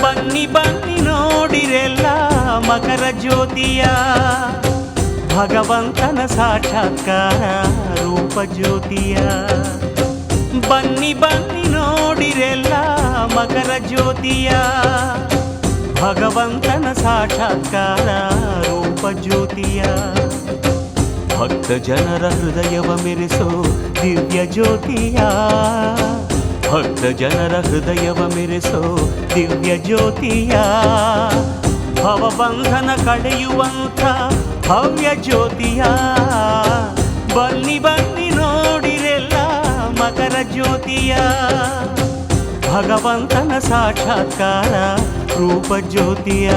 ಬನ್ನಿ ಬನ್ನಿ ನೋಡಿರೆಲ್ಲ ಮಕರ ಜ್ಯೋತಿಯ ಭಗವಂತನ ಸಾಕ್ಷಾತ್ಕಾರ ರೂಪ ಜ್ಯೋತಿಯ. ಬನ್ನಿ ಬನ್ನಿ ನೋಡಿರೆಲ್ಲ ಮಕರ ಜ್ಯೋತಿಯ ಭಗವಂತನ ಸಾಕ್ಷಾತ್ಕಾರ ರೂಪ ಜ್ಯೋತಿಯ. ಭಕ್ತ ಜನರ ಹೃದಯವ ಮೆರೆಸೋ ದಿವ್ಯ ಜ್ಯೋತಿಯ. ಭಕ್ತ ಜನರ ಹೃದಯವ ಮೆರೆಸೋ ದಿವ್ಯ ಜ್ಯೋತಿಯ. ಭವಬಂಧನ ಕಳೆಯುವಂಥ ಭವ್ಯ ಜ್ಯೋತಿಯ. ಬನ್ನಿ ಬನ್ನಿ ನೋಡಿರೆಲ್ಲ ಮಕರ ಜ್ಯೋತಿಯ ಭಗವಂತನ ಸಾಕ್ಷಾತ್ಕಾರ ರೂಪ ಜ್ಯೋತಿಯ.